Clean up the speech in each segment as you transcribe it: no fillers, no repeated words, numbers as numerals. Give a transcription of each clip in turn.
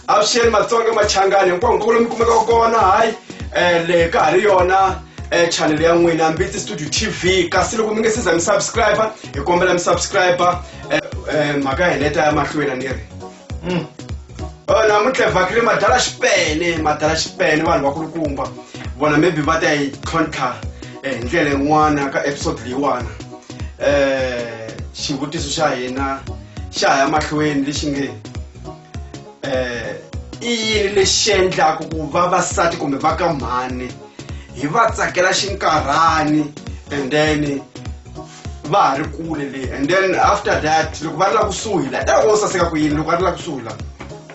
Avuxeni Matsonga machangani hinkwako lomu kumeka kona hayi le ka hari yona channel ya n'wina MBITSI Studio TV kasi loko mi nge siza mi subscribe hi kombela mi subscribe mhaka hi leta ya mahlweni ni ri namuntlha hi vhakile madala Xipene vanhu va kulukumba vona maybe va ta hi tlhontlha hi ndlela yin'wana ka episode leyiwana xivutiso xa hina xa ya mahlweni lexi nge i yini lexi endlaka ku vavasati kumbe va ka mhani hi va tsakela xinkarhani and then va ha ri kule le and then after that loko va ri la kusuhi la ta wo saseka ku yini loko va ri la kusuhi la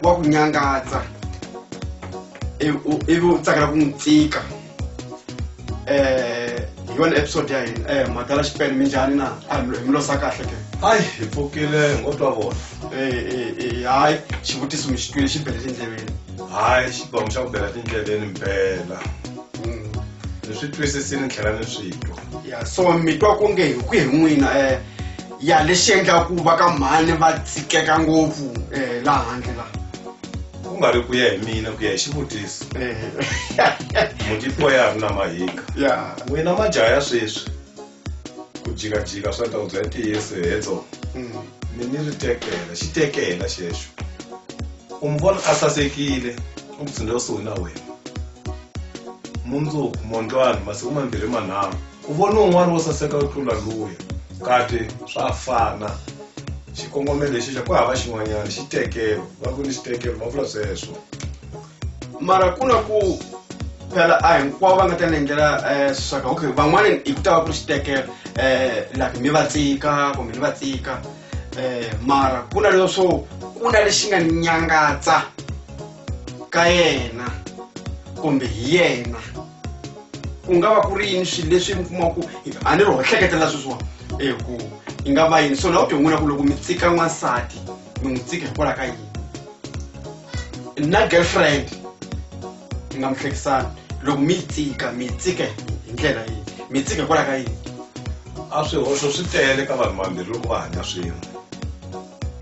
wa ku nyangatsa ivi u tsakela ku n'wi tsika hi yona episode ya hina madala Xipene minjhani na hi mi losa kahle ke hayi hi pfukile ngotwa vona hayi xivutiso mi xi twile xi bele tindleveni hayi xibomo xa ku bela tindleveni mpela leswi twisisini ni tlhela ni swi twa ya so mi twa ku nge hi ku hi n'wina ya lexi endlaka ku va ka mhani va tsikeka ngopfu laha handle la ku nga ri ku ya hi mina ku ya hi xivutiso mutipo ya ri na mahika ya n'wina majaha ya sweswi ku jikajika swa ta ku bya ntiyiso hedzo mi ni ri tekela xitekela xexo u mi vona a sasekile u tsindze kusuhi na wena mundzuku mondlwana masiku mambirhi manharhu u vona un'wana wo saseka ku tlula luya kati swa fana xikongomelo lexi xa ku hava xin'wanyana xitekelo va ku ni xitekelo va vula sweswo mara ku na ku phela a hinkwavo va nga ta nengela swaka okay van'wana hi ku ta va ku ri xitekelo like mi va tsika kumbe ni va tsika mara ku na leswo ku na lexi nga nyangatsa ka yena kumbe hi yena ku nga va ku ri yini swilo leswi mi kuma ku a ni ri ho hleketela sweswiwa ku yi nga va yini so na u ti n'wina ku loko mi tsika n'wansati mi n'wi tsika hikwalaho ka yini na girlfriend mi nga mi hlekisani loko mi tsika hi ndlela yini mi tsika hikwalaho ka yini a swihoxo swi tele ka vanhu vambirhi loko va hanya swin'we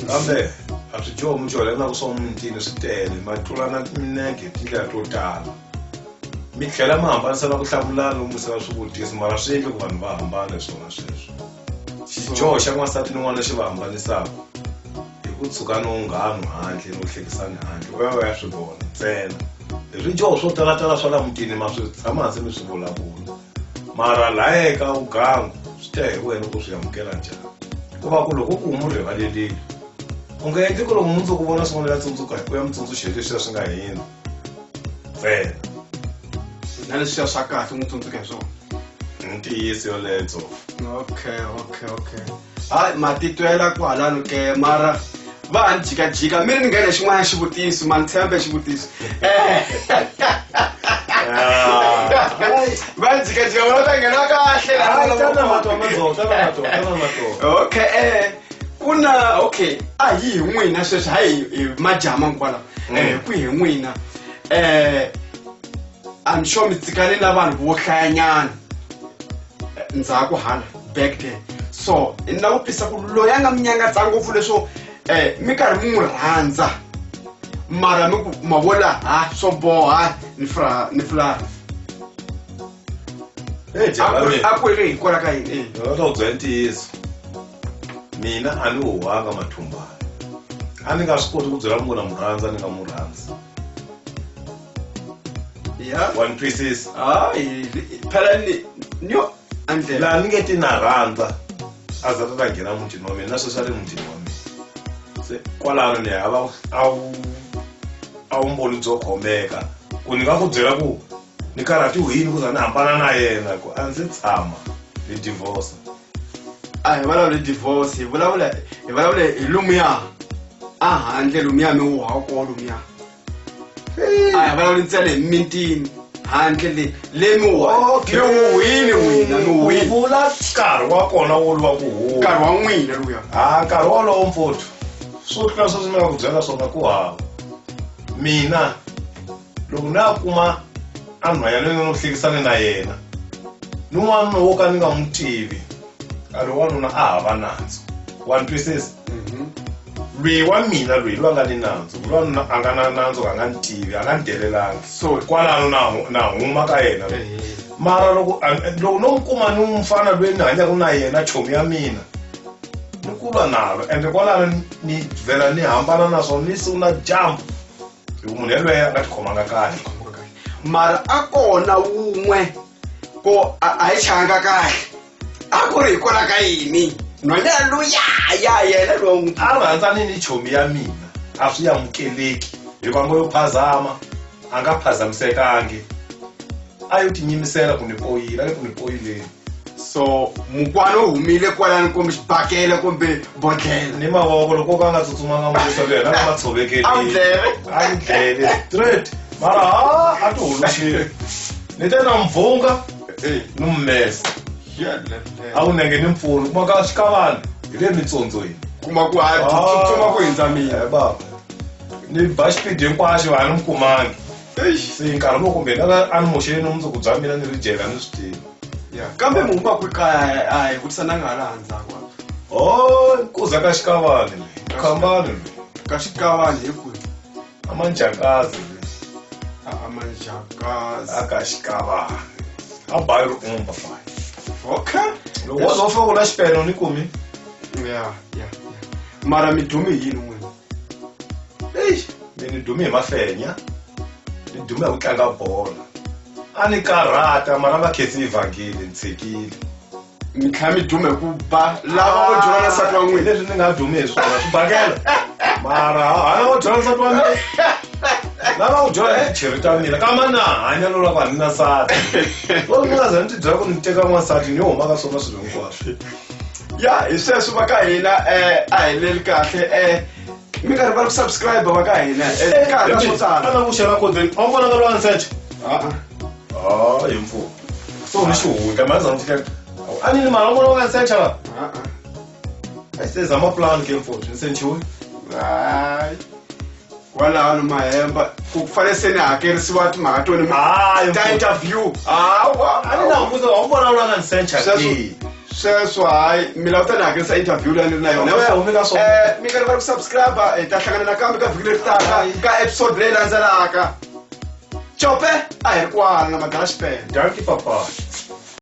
kambe a swi joho mi johelanaku swo mutini swi tele ma tlulana milenge hi tindlela to tala mi tlhela mi hambanisana ku hlamulana no mbusela swivutiso mara swi endli ku vanhu va hambana hi swona sweswo xijoho xa n'wansati ni n'wana lexi va hambanisaka hi ku tshuka no nghanu handle no hlekisani handle va ya swi vona ntsena hi swijoho swo talatala swa la mutini ma swi tshama hansi mi swi vulavula mara laha eka ugangu swi ta hi wena ku swi amukela njhani ku va ku loko ku mu rivalelile u nga endli ku loko mundzuku vona swin'wana ya tsundzuka hi ku ya mi tsundzuxeli leswiya swi nga hina ntsena na leswiya swa kahle n'wi tsundzuka hi swona ntiyiso yoledzo okay hayi matitwela ku halano ke mara va ni jikajika mi ri ni nghena xin'wana xivutiso ma ni tshembe xivutiso va ni jikajika vona ta nghena kahle okay ku na okay a hi n'wina sweswi hayi hi majaha mankwala ku hi n'wina I'm sure mi tsikane na vanhu vo hlayanyana ndzhaku hala back there so na ku tisa ku loyi a nga mi nyangatsa ngopfu leswo mi karhi mi n'wi rhandza mara mi ku ma vola swo boha ni fulani a ku ri hikwalaho ka yini ta ku byela ntiyiso mina a ni huwanga mathumbana a ni nga swi koti ku byela munhu na mu rhandza ni nga mu rhandzi wa ni twisisa hayi phela niyo andlela laha ni nge ti na rhandza a za ta nghena mutini wa mina na sweswi a ri mutini wa mina se kwalano ni hava a vumbhoni byo khomeka ku ni nga ku byela ku ni karhatiwini ku za ni hambana na yena ku a ndzi tshama ni divorce a hi vulavula hi divorce hi vulavula hi lomuya a handle lomuya mi wu hawa koho lomuya a hi vulavuli ntsena hi mintini handle le mi wini n'wina mi wini vula nkarhi wa kona wo lwa ku huwa nkarhi wa n'wina luya nkarhi wolowo mfuthu swo tlula sweswi ni nga ku byela swona ku hava mina loko na kuma a nhwanyana ni no hlekisane na yena ni n'wana wo ka ni nga n'wi tivi nkarhi wanuna a hava nandzu wa ni twisisa lweyi wa mina lweyi lwa nga ni nandzu lwa a nga na nandzu a nga ni tivi a nga ni delelangi So kwalano na huma ka yena mara loko no n'wi kuma ni mufana lweyi ni hanyaka na yena chomi ya mina ni kulwa nalo ende kwalano ni vhela ni hambana naswona ni sungula jump hi ku munhu yelweyo a nga tikhomanga kahle mara a kona wun'we ko a hi changa kahle a ku ri hikwalaho ka yini nhwanyana luya yena lowu a rhandzani ni chomi ya mina a swi amukeleki hikuva ngo yo phazama a nga phazamisekangi a yo tinyimisela ku ni poyila ku ni poyileni so mukwana u humile kwalani kumbe xibakele kumbe bodlela ni mavoko loko ka nga tsutsumanga musa luyena a nga tshovekeli a ni dlele straight mara a ti holoxile ni te na mvunga ni mmesa a wu nenge ni mpfuni kuma ka xikavani hi le mitsondzweni kuma ku tsutsuma ku hindza mina baba ni ba xipidi hinkwaxo a ni mi kumangi se nkarhi lowu kumbe a ni moxeni mundzuku bya mina ni ri jela ni swi tivi kambe muhumba ku kaya a hi vutisa na nga hala ndzhaku kuza ka xikavani leyi khambani leyi ka xikavani hi kwihi a manjakazi a manjakazi a ka xikavani a bayi ri umba fine okay loko wo zofa ku na xipeno ni kumi mara mi dume yini n'wina ni dume hi mafenya ni dume hi ku tlanga bola a ni karhata mara va khensi evhangeli ni tshikile mi kha mi dume ku ba lava vo dyela nsati wa n'wina leswi ni nga dume hi swona swibakela mara hana vo dyela nsati wa mina lava ku dyela ticheri ta mina kama na hanya no lava ni na nsati loko ni nga za ni ti byela ku ni teka n'wansati ni yo huma ka swona swilo hinkwaswo hi sweswo va ka hina a heleli kahle mi nga rivali ku subscribe va ka hina ka na swo tsala ana ku xela kodeni a wu vonanga lo answer hi mfumo so ni xihuwi kambe a za ni fika a ni mara vona wa answer la I says I'm a plan game for ni senchiwe hayi kwalaho ni mahemba ku fanele se ni hakerisiwa timhaka to ni ta interview a ni na mbuzo a wu vona lo nga ni sencha sweswo hayi milawu ta ni hakerisa interview leyi ni ri na yona mi nga rivali ku subscribe hi ta hlangana nakambe ka vhiki leri taka ka episode leyi landzelaka cope a hi ri kwala na Madyisambitsi Dankie papa